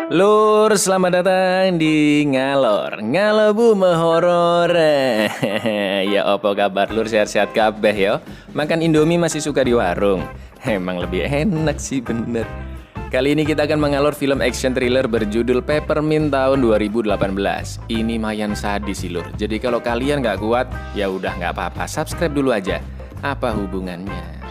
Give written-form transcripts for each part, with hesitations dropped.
Lur, selamat datang di Ngalor Ngalobu Horor. Ya apa kabar lur, sehat-sehat kabeh yo. Makan Indomie masih suka di warung. Emang lebih enak sih bener. Kali ini kita akan mengalor film action thriller berjudul Peppermint tahun 2018. Ini mayan sadis sih lur. Jadi kalau kalian nggak kuat, ya udah nggak apa-apa, subscribe dulu aja. Apa hubungannya?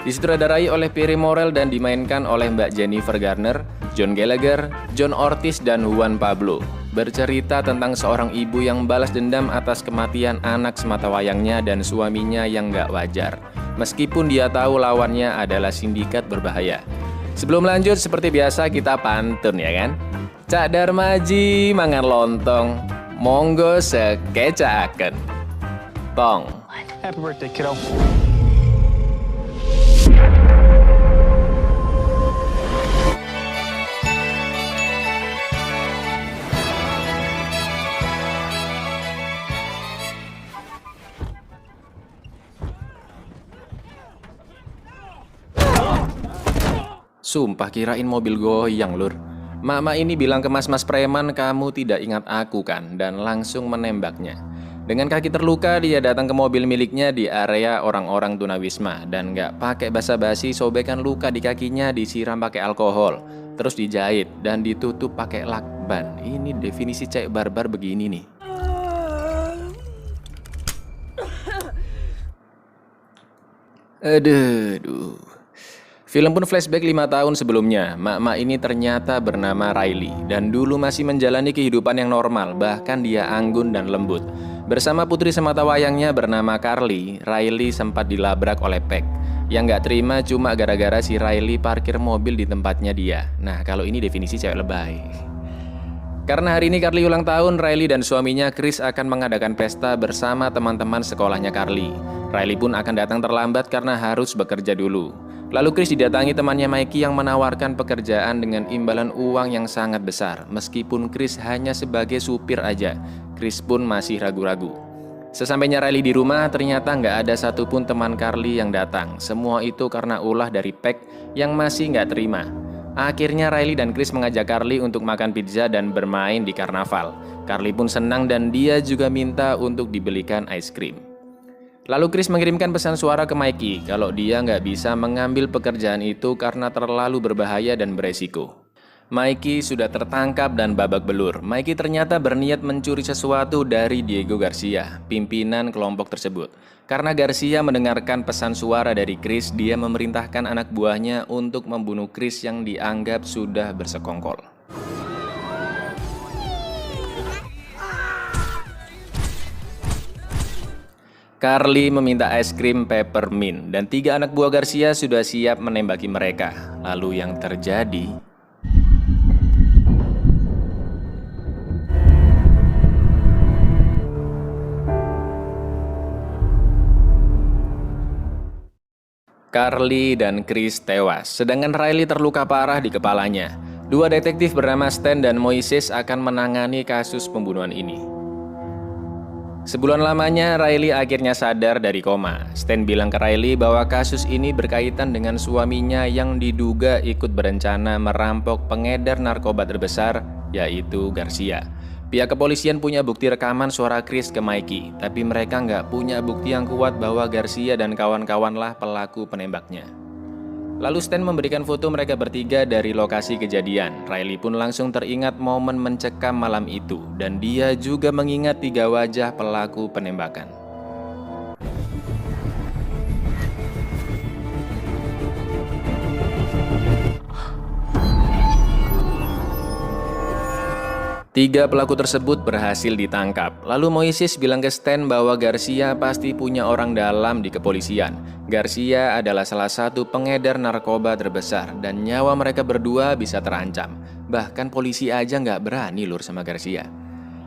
Disutradarai oleh Pierre Morel dan dimainkan oleh Mbak Jennifer Garner, John Gallagher, John Ortiz, dan Juan Pablo. Bercerita tentang seorang ibu yang balas dendam atas kematian anak sematawayangnya dan suaminya yang gak wajar. Meskipun dia tahu lawannya adalah sindikat berbahaya. Sebelum lanjut, seperti biasa kita pantun ya kan? Cak Darmaji mangan lontong, monggo sekecaken. Tong. Happy birthday, kiddo. Sumpah kirain mobil goyang lur. Mama ini bilang ke mas-mas preman, kamu tidak ingat aku kan? Dan langsung menembaknya. Dengan kaki terluka dia datang ke mobil miliknya di area orang-orang tunawisma. Dan gak pakai basa-basi, sobekan luka di kakinya disiram pakai alkohol. Terus dijahit dan ditutup pakai lakban. Ini definisi cek barbar begini nih. Aduh. Film pun flashback 5 tahun sebelumnya. Mak-mak ini ternyata bernama Riley dan dulu masih menjalani kehidupan yang normal, bahkan dia anggun dan lembut. Bersama putri sematawayangnya bernama Carly, Riley sempat dilabrak oleh Peck. Yang gak terima cuma gara-gara si Riley parkir mobil di tempatnya dia. Nah, kalau ini definisi cewek lebay. Karena hari ini Carly ulang tahun, Riley dan suaminya Chris akan mengadakan pesta bersama teman-teman sekolahnya Carly. Riley pun akan datang terlambat karena harus bekerja dulu. Lalu Chris didatangi temannya Mikey yang menawarkan pekerjaan dengan imbalan uang yang sangat besar. Meskipun Chris hanya sebagai supir aja, Chris pun masih ragu-ragu. Sesampainya Riley di rumah, ternyata nggak ada satupun teman Carly yang datang. Semua itu karena ulah dari Peck yang masih nggak terima. Akhirnya Riley dan Chris mengajak Carly untuk makan pizza dan bermain di karnaval. Carly pun senang dan dia juga minta untuk dibelikan ice cream. Lalu Chris mengirimkan pesan suara ke Mikey kalau dia nggak bisa mengambil pekerjaan itu karena terlalu berbahaya dan beresiko. Mikey sudah tertangkap dan babak belur. Mikey ternyata berniat mencuri sesuatu dari Diego Garcia, pimpinan kelompok tersebut. Karena Garcia mendengarkan pesan suara dari Chris, dia memerintahkan anak buahnya untuk membunuh Chris yang dianggap sudah bersekongkol. Carly meminta es krim peppermint dan 3 anak buah Garcia sudah siap menembaki mereka. Lalu yang terjadi... Carly dan Chris tewas, sedangkan Riley terluka parah di kepalanya. 2 detektif bernama Stan dan Moises akan menangani kasus pembunuhan ini. Sebulan lamanya, Riley akhirnya sadar dari koma. Stan bilang ke Riley bahwa kasus ini berkaitan dengan suaminya yang diduga ikut berencana merampok pengedar narkoba terbesar, yaitu Garcia. Pihak kepolisian punya bukti rekaman suara Chris ke Mikey, tapi mereka nggak punya bukti yang kuat bahwa Garcia dan kawan-kawanlah pelaku penembaknya. Lalu Stan memberikan foto mereka bertiga dari lokasi kejadian. Riley pun langsung teringat momen mencekam malam itu, dan dia juga mengingat 3 wajah pelaku penembakan. Tiga pelaku tersebut berhasil ditangkap. Lalu Moises bilang ke Stan bahwa Garcia pasti punya orang dalam di kepolisian. Garcia adalah salah satu pengedar narkoba terbesar dan nyawa mereka berdua bisa terancam. Bahkan polisi aja nggak berani lur sama Garcia.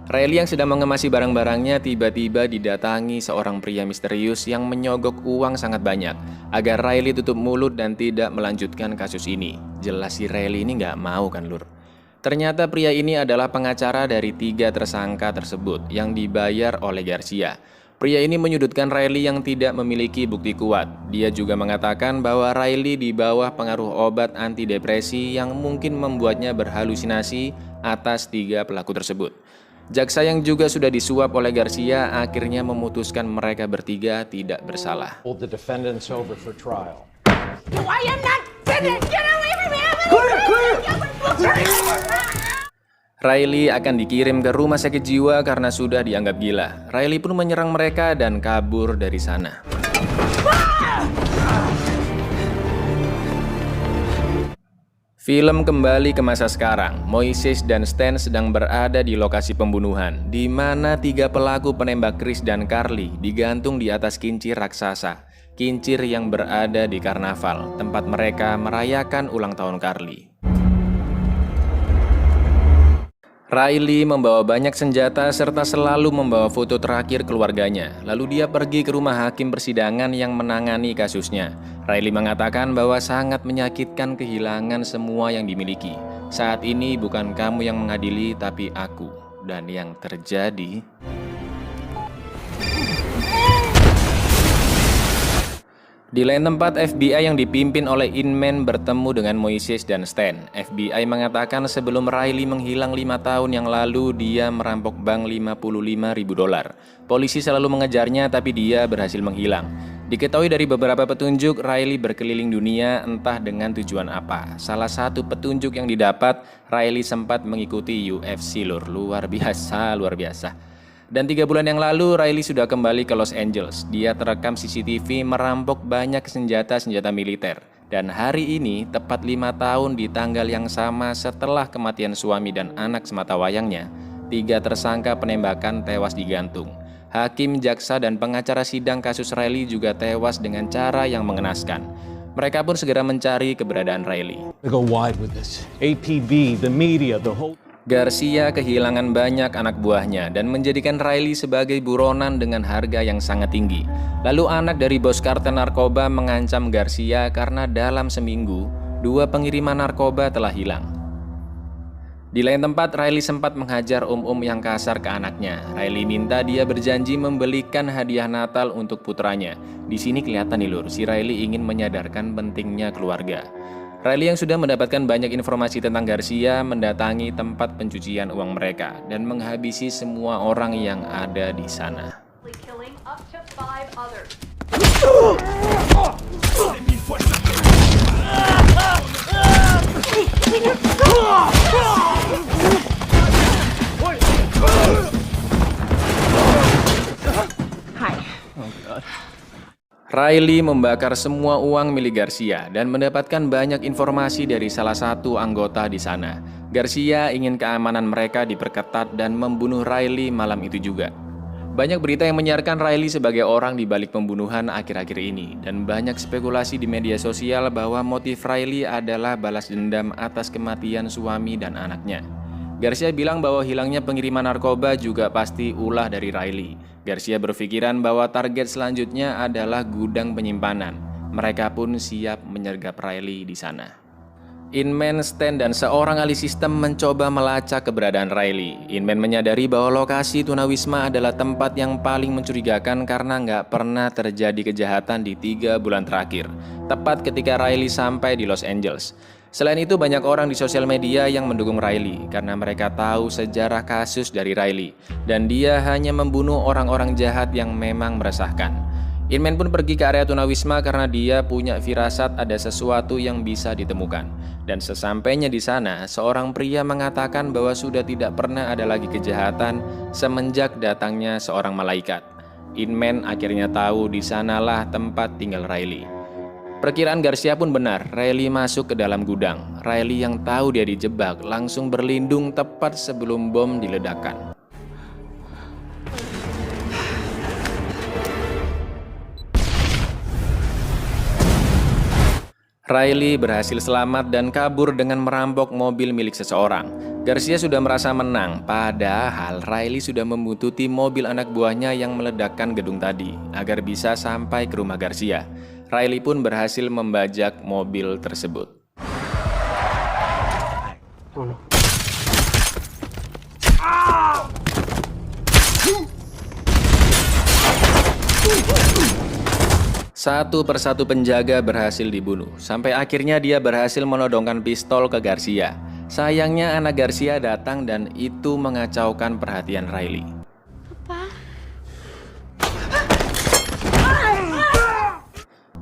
Riley yang sedang mengemasi barang-barangnya tiba-tiba didatangi seorang pria misterius yang menyogok uang sangat banyak agar Riley tutup mulut dan tidak melanjutkan kasus ini. Jelas si Riley ini nggak mau kan lur. Ternyata pria ini adalah pengacara dari 3 tersangka tersebut yang dibayar oleh Garcia. Pria ini menyudutkan Riley yang tidak memiliki bukti kuat. Dia juga mengatakan bahwa Riley di bawah pengaruh obat antidepresi yang mungkin membuatnya berhalusinasi atas 3 pelaku tersebut. Jaksa yang juga sudah disuap oleh Garcia akhirnya memutuskan mereka bertiga tidak bersalah. Hold the defendants over for trial. I am not finished! Get away from me! Riley akan dikirim ke rumah sakit jiwa karena sudah dianggap gila. Riley pun menyerang mereka dan kabur dari sana. Film kembali ke masa sekarang. Moises dan Stan sedang berada di lokasi pembunuhan, di mana 3 pelaku penembak Chris dan Carly digantung di atas kincir raksasa. Kincir yang berada di karnaval, tempat mereka merayakan ulang tahun Carly. Riley membawa banyak senjata serta selalu membawa foto terakhir keluarganya. Lalu dia pergi ke rumah hakim persidangan yang menangani kasusnya. Riley mengatakan bahwa sangat menyakitkan kehilangan semua yang dimiliki. Saat ini bukan kamu yang mengadili, tapi aku. Dan yang terjadi... Di lain tempat, FBI yang dipimpin oleh Inman bertemu dengan Moises dan Stan. FBI mengatakan sebelum Riley menghilang 5 tahun yang lalu, dia merampok bank $55.000. Polisi selalu mengejarnya tapi dia berhasil menghilang. Diketahui dari beberapa petunjuk, Riley berkeliling dunia entah dengan tujuan apa. Salah satu petunjuk yang didapat, Riley sempat mengikuti UFC luar biasa. Dan 3 bulan yang lalu, Riley sudah kembali ke Los Angeles. Dia terekam CCTV merampok banyak senjata-senjata militer. Dan hari ini, tepat 5 tahun di tanggal yang sama setelah kematian suami dan anak sematawayangnya, 3 tersangka penembakan tewas digantung. Hakim, jaksa, dan pengacara sidang kasus Riley juga tewas dengan cara yang mengenaskan. Mereka pun segera mencari keberadaan Riley. We go wide with this. APB, the media, the whole... Garcia kehilangan banyak anak buahnya dan menjadikan Riley sebagai buronan dengan harga yang sangat tinggi. Lalu anak dari bos kartel narkoba mengancam Garcia karena dalam seminggu 2 pengiriman narkoba telah hilang. Di lain tempat, Riley sempat menghajar om-om yang kasar ke anaknya. Riley minta dia berjanji membelikan hadiah Natal untuk putranya. Di sini kelihatan nih lur, si Riley ingin menyadarkan pentingnya keluarga. Riley yang sudah mendapatkan banyak informasi tentang Garcia mendatangi tempat pencucian uang mereka dan menghabisi semua orang yang ada di sana. Riley membakar semua uang milik Garcia dan mendapatkan banyak informasi dari salah satu anggota di sana. Garcia ingin keamanan mereka diperketat dan membunuh Riley malam itu juga. Banyak berita yang menyiarkan Riley sebagai orang di balik pembunuhan akhir-akhir ini, dan banyak spekulasi di media sosial bahwa motif Riley adalah balas dendam atas kematian suami dan anaknya. Garcia bilang bahwa hilangnya pengiriman narkoba juga pasti ulah dari Riley. Garcia berpikiran bahwa target selanjutnya adalah gudang penyimpanan. Mereka pun siap menyergap Riley di sana. Inman, Stan, dan seorang ahli sistem mencoba melacak keberadaan Riley. Inman menyadari bahwa lokasi tunawisma adalah tempat yang paling mencurigakan karena nggak pernah terjadi kejahatan di 3 bulan terakhir, tepat ketika Riley sampai di Los Angeles. Selain itu, banyak orang di sosial media yang mendukung Riley karena mereka tahu sejarah kasus dari Riley, dan dia hanya membunuh orang-orang jahat yang memang meresahkan. Inman pun pergi ke area tunawisma karena dia punya firasat ada sesuatu yang bisa ditemukan. Dan sesampainya di sana, seorang pria mengatakan bahwa sudah tidak pernah ada lagi kejahatan semenjak datangnya seorang malaikat. Inman akhirnya tahu di sanalah tempat tinggal Riley. Perkiraan Garcia pun benar, Riley masuk ke dalam gudang. Riley yang tahu dia dijebak langsung berlindung tepat sebelum bom diledakkan. Riley berhasil selamat dan kabur dengan merampok mobil milik seseorang. Garcia sudah merasa menang, padahal Riley sudah membuntuti mobil anak buahnya yang meledakkan gedung tadi agar bisa sampai ke rumah Garcia. Riley pun berhasil membajak mobil tersebut. Satu persatu penjaga berhasil dibunuh, sampai akhirnya dia berhasil menodongkan pistol ke Garcia. Sayangnya anak Garcia datang dan itu mengacaukan perhatian Riley.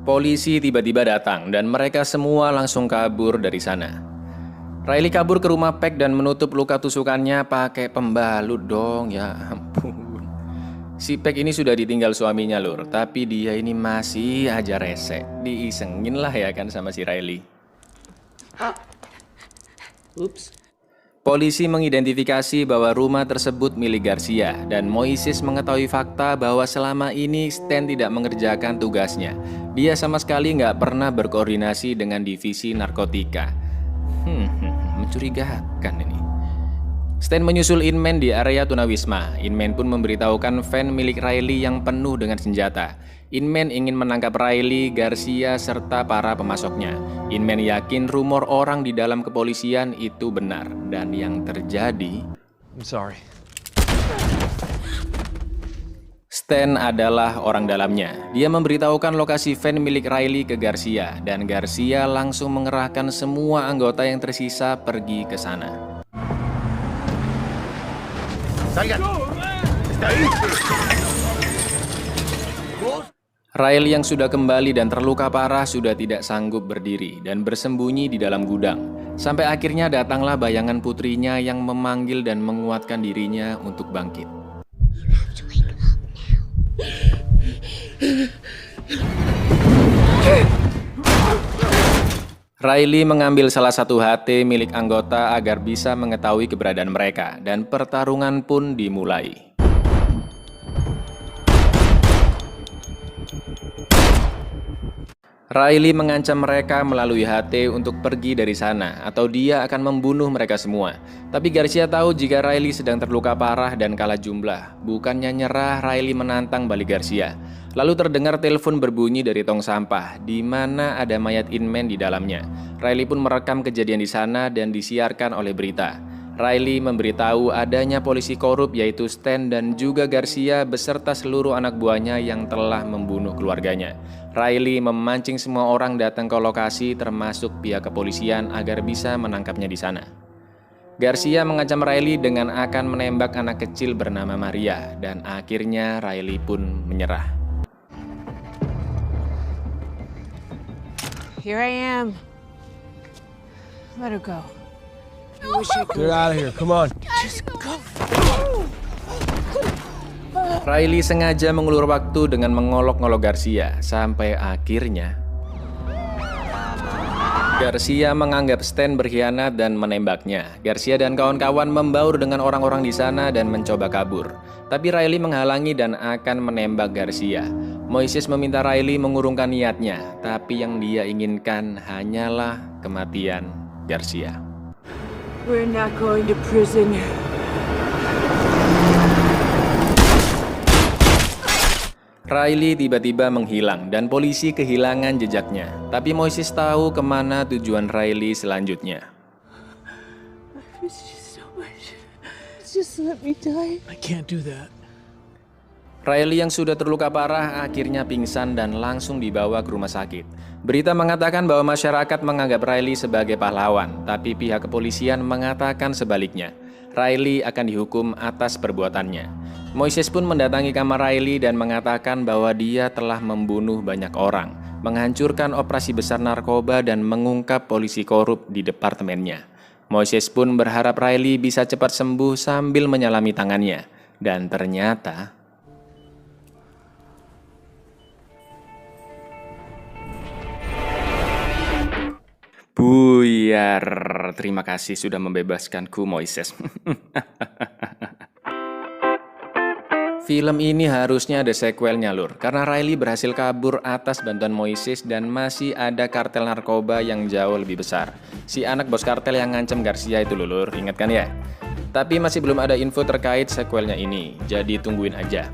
Polisi tiba-tiba datang dan mereka semua langsung kabur dari sana. Riley kabur ke rumah Peck dan menutup luka tusukannya pakai pembalut dong, ya ampun. Si Peck ini sudah ditinggal suaminya lur, tapi dia ini masih aja rese. Diisengin lah ya kan sama si Riley. Oops. Polisi mengidentifikasi bahwa rumah tersebut milik Garcia dan Moises mengetahui fakta bahwa selama ini Stan tidak mengerjakan tugasnya. Dia sama sekali nggak pernah berkoordinasi dengan divisi narkotika. Mencurigakan ini. Stan menyusul Inman di area tunawisma. Inman pun memberitahukan van milik Riley yang penuh dengan senjata. Inman ingin menangkap Riley, Garcia, serta para pemasoknya. Inman yakin rumor orang di dalam kepolisian itu benar. Dan yang terjadi... I'm sorry. Stan adalah orang dalamnya. Dia memberitahukan lokasi van milik Riley ke Garcia. Dan Garcia langsung mengerahkan semua anggota yang tersisa pergi ke sana. Riley yang sudah kembali dan terluka parah sudah tidak sanggup berdiri dan bersembunyi di dalam gudang. Sampai akhirnya datanglah bayangan putrinya yang memanggil dan menguatkan dirinya untuk bangkit. Riley mengambil salah satu HT milik anggota agar bisa mengetahui keberadaan mereka dan pertarungan pun dimulai. Riley mengancam mereka melalui HT untuk pergi dari sana atau dia akan membunuh mereka semua. Tapi Garcia tahu jika Riley sedang terluka parah dan kalah jumlah. Bukannya nyerah, Riley menantang balik Garcia. Lalu terdengar telepon berbunyi dari tong sampah, di mana ada mayat Inman di dalamnya. Riley pun merekam kejadian di sana dan disiarkan oleh berita. Riley memberitahu adanya polisi korup yaitu Stan dan juga Garcia beserta seluruh anak buahnya yang telah membunuh keluarganya. Riley memancing semua orang datang ke lokasi termasuk pihak kepolisian agar bisa menangkapnya di sana. Garcia mengancam Riley dengan akan menembak anak kecil bernama Maria dan akhirnya Riley pun menyerah. Here I am. Let her go. I wish I could. Get out of here. Come on. Just go. Riley sengaja mengulur waktu dengan mengolok-ngolok Garcia sampai akhirnya Garcia menganggap Stan berkhianat dan menembaknya. Garcia dan kawan-kawan membaur dengan orang-orang di sana dan mencoba kabur. Tapi Riley menghalangi dan akan menembak Garcia. Moises meminta Riley mengurungkan niatnya, tapi yang dia inginkan hanyalah kematian Garcia. We're not going to prison. Riley tiba-tiba menghilang dan polisi kehilangan jejaknya. Tapi Moises tahu kemana tujuan Riley selanjutnya. I miss you so much. Just let me die. I can't do that. Riley yang sudah terluka parah akhirnya pingsan dan langsung dibawa ke rumah sakit. Berita mengatakan bahwa masyarakat menganggap Riley sebagai pahlawan, tapi pihak kepolisian mengatakan sebaliknya. Riley akan dihukum atas perbuatannya. Moises pun mendatangi kamar Riley dan mengatakan bahwa dia telah membunuh banyak orang, menghancurkan operasi besar narkoba dan mengungkap polisi korup di departemennya. Moises pun berharap Riley bisa cepat sembuh sambil menyalami tangannya. Dan ternyata... Buyar, terima kasih sudah membebaskanku Moises. Film ini harusnya ada sequelnya lur, karena Riley berhasil kabur atas bantuan Moises dan masih ada kartel narkoba yang jauh lebih besar. Si anak bos kartel yang ngancam Garcia itu lur, ingat kan ya? Tapi masih belum ada info terkait sequelnya ini, jadi tungguin aja.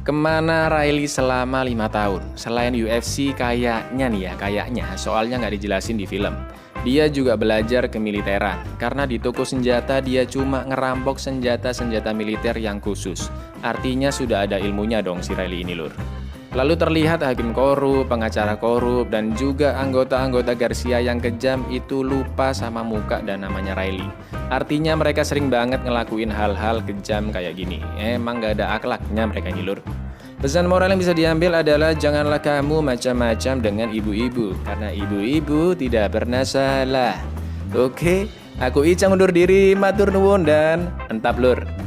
Kemana Riley selama 5 tahun? Selain UFC kayaknya nih ya, kayaknya soalnya nggak dijelasin di film. Dia juga belajar kemiliteran, karena di toko senjata dia cuma ngerampok senjata-senjata militer yang khusus. Artinya sudah ada ilmunya dong si Riley ini lur. Lalu terlihat hakim korup, pengacara korup, dan juga anggota-anggota Garcia yang kejam itu lupa sama muka dan namanya Riley. Artinya mereka sering banget ngelakuin hal-hal kejam kayak gini. Emang gak ada akhlaknya mereka ini, Lur. Pesan moral yang bisa diambil adalah janganlah kamu macam-macam dengan ibu-ibu, karena ibu-ibu tidak pernah salah. Oke, aku Icang undur diri, matur nuwun dan entap, Lur.